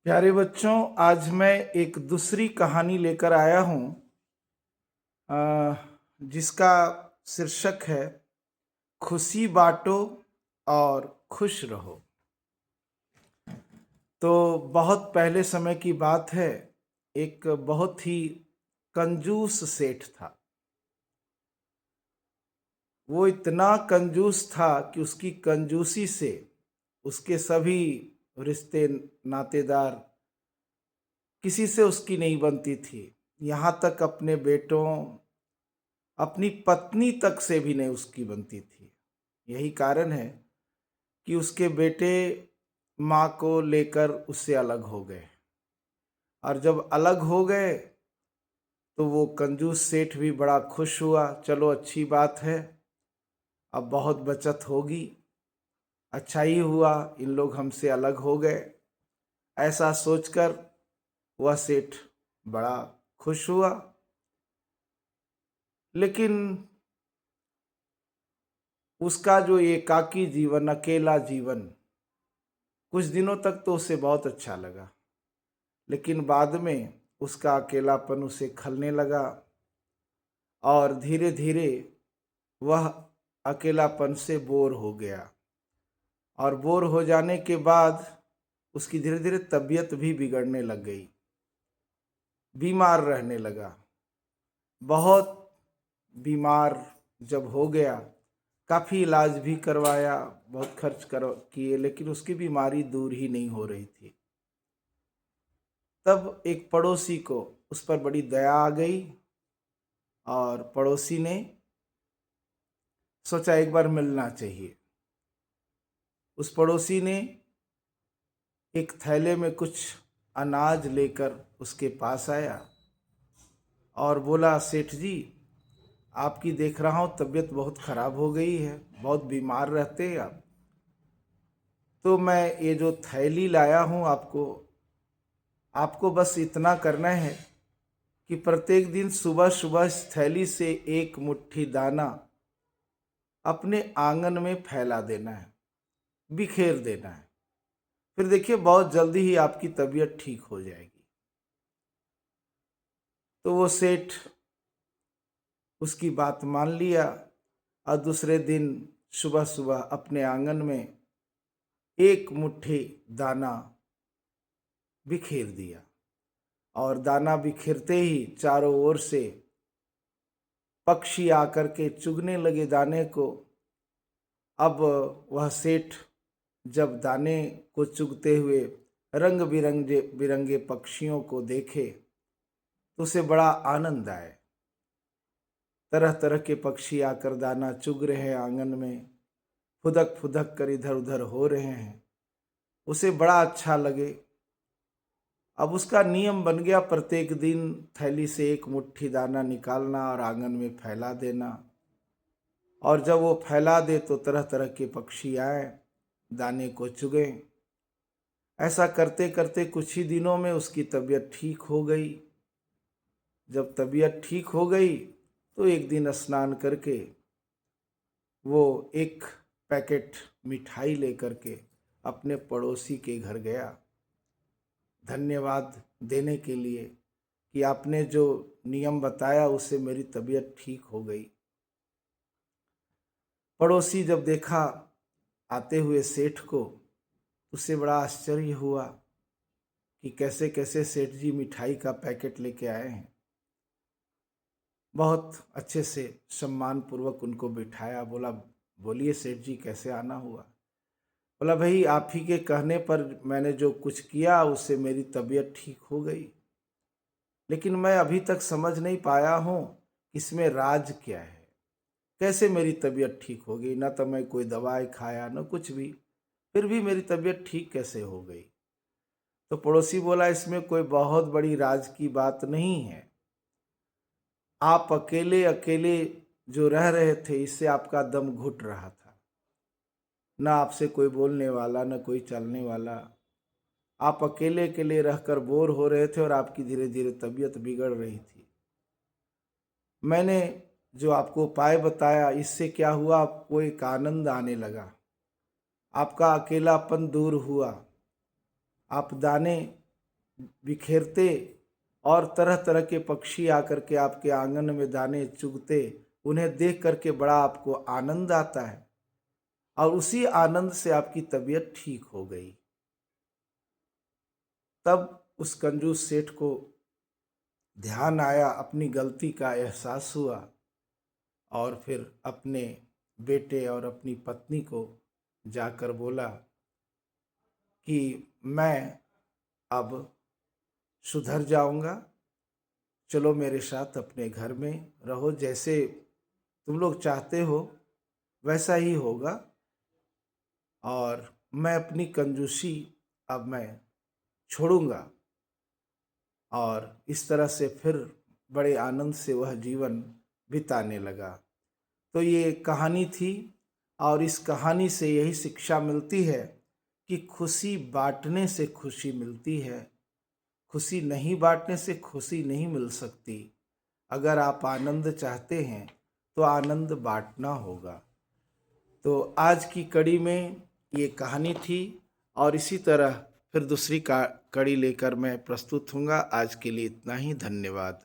प्यारे बच्चों, आज मैं एक दूसरी कहानी लेकर आया हूँ जिसका शीर्षक है खुशी बांटो और खुश रहो। तो बहुत पहले समय की बात है, एक बहुत ही कंजूस सेठ था। वो इतना कंजूस था कि उसकी कंजूसी से उसके सभी रिश्ते नातेदार किसी से उसकी नहीं बनती थी। यहाँ तक अपने बेटों, अपनी पत्नी तक से भी नहीं उसकी बनती थी। यही कारण है कि उसके बेटे माँ को लेकर उससे अलग हो गए, और जब अलग हो गए तो वो कंजूस सेठ भी बड़ा खुश हुआ। चलो अच्छी बात है, अब बहुत बचत होगी, अच्छा ही हुआ इन लोग हमसे अलग हो गए। ऐसा सोचकर वह सेठ बड़ा खुश हुआ। लेकिन उसका जो एकाकी जीवन, अकेला जीवन, कुछ दिनों तक तो उसे बहुत अच्छा लगा, लेकिन बाद में उसका अकेलापन उसे खलने लगा और धीरे धीरे वह अकेलापन से बोर हो गया। और बोर हो जाने के बाद उसकी धीरे धीरे तबीयत भी बिगड़ने लग गई, बीमार रहने लगा। बहुत बीमार जब हो गया, काफ़ी इलाज भी करवाया, बहुत खर्च कर किए, लेकिन उसकी बीमारी दूर ही नहीं हो रही थी। तब एक पड़ोसी को उस पर बड़ी दया आ गई और पड़ोसी ने सोचा एक बार मिलना चाहिए। उस पड़ोसी ने एक थैले में कुछ अनाज लेकर उसके पास आया और बोला, सेठ जी, आपकी देख रहा हूँ तबीयत बहुत खराब हो गई है, बहुत बीमार रहते हैं आप, तो मैं ये जो थैली लाया हूँ आपको आपको बस इतना करना है कि प्रत्येक दिन सुबह सुबह इस थैली से एक मुट्ठी दाना अपने आंगन में फैला देना है, बिखेर देना है। फिर देखिए बहुत जल्दी ही आपकी तबीयत ठीक हो जाएगी। तो वो सेठ उसकी बात मान लिया और दूसरे दिन सुबह सुबह अपने आंगन में एक मुट्ठी दाना बिखेर दिया। और दाना बिखेरते ही चारों ओर से पक्षी आकर के चुगने लगे दाने को। अब वह सेठ जब दाने को चुगते हुए रंग बिरंगे बिरंगे पक्षियों को देखे तो उसे बड़ा आनंद आए। तरह तरह के पक्षी आकर दाना चुग रहे हैं आंगन में, फुदक फुदक कर इधर उधर हो रहे हैं, उसे बड़ा अच्छा लगे। अब उसका नियम बन गया, प्रत्येक दिन थैली से एक मुट्ठी दाना निकालना और आंगन में फैला देना। और जब वो फैला दे तो तरह तरह के पक्षी आए, दाने को चुगें। ऐसा करते करते कुछ ही दिनों में उसकी तबीयत ठीक हो गई। जब तबीयत ठीक हो गई तो एक दिन स्नान करके वो एक पैकेट मिठाई लेकर के अपने पड़ोसी के घर गया, धन्यवाद देने के लिए कि आपने जो नियम बताया उससे मेरी तबीयत ठीक हो गई। पड़ोसी जब देखा आते हुए सेठ को, उसे बड़ा आश्चर्य हुआ कि कैसे कैसे सेठ जी मिठाई का पैकेट लेके आए हैं। बहुत अच्छे से सम्मान पूर्वक उनको बिठाया, बोला, बोलिए सेठ जी कैसे आना हुआ। बोला, भाई आप ही के कहने पर मैंने जो कुछ किया उससे मेरी तबीयत ठीक हो गई, लेकिन मैं अभी तक समझ नहीं पाया हूँ इसमें राज क्या है, कैसे मेरी तबीयत ठीक हो गई। ना तो मैं कोई दवाई खाया न कुछ भी, फिर भी मेरी तबीयत ठीक कैसे हो गई। तो पड़ोसी बोला, इसमें कोई बहुत बड़ी राज की बात नहीं है। आप अकेले अकेले जो रह रहे थे, इससे आपका दम घुट रहा था। ना आपसे कोई बोलने वाला, ना कोई चलने वाला। आप अकेले अकेले रहकर बोर हो रहे थे और आपकी धीरे धीरे तबीयत बिगड़ रही थी। मैंने जो आपको उपाय बताया, इससे क्या हुआ, आपको एक आनंद आने लगा, आपका अकेलापन दूर हुआ। आप दाने बिखेरते और तरह तरह के पक्षी आकर के आपके आंगन में दाने चुगते, उन्हें देख करके बड़ा आपको आनंद आता है और उसी आनंद से आपकी तबीयत ठीक हो गई। तब उस कंजूस सेठ को ध्यान आया, अपनी गलती का एहसास हुआ और फिर अपने बेटे और अपनी पत्नी को जाकर बोला कि मैं अब सुधर जाऊंगा, चलो मेरे साथ अपने घर में रहो, जैसे तुम लोग चाहते हो वैसा ही होगा और मैं अपनी कंजूसी अब मैं छोड़ूंगा। और इस तरह से फिर बड़े आनंद से वह जीवन बिताने लगा। तो ये कहानी थी और इस कहानी से यही शिक्षा मिलती है कि खुशी बांटने से खुशी मिलती है, खुशी नहीं बांटने से खुशी नहीं मिल सकती। अगर आप आनंद चाहते हैं तो आनंद बांटना होगा। तो आज की कड़ी में ये कहानी थी और इसी तरह फिर दूसरी कड़ी लेकर मैं प्रस्तुत होऊंगा। आज के लिए इतना ही, धन्यवाद।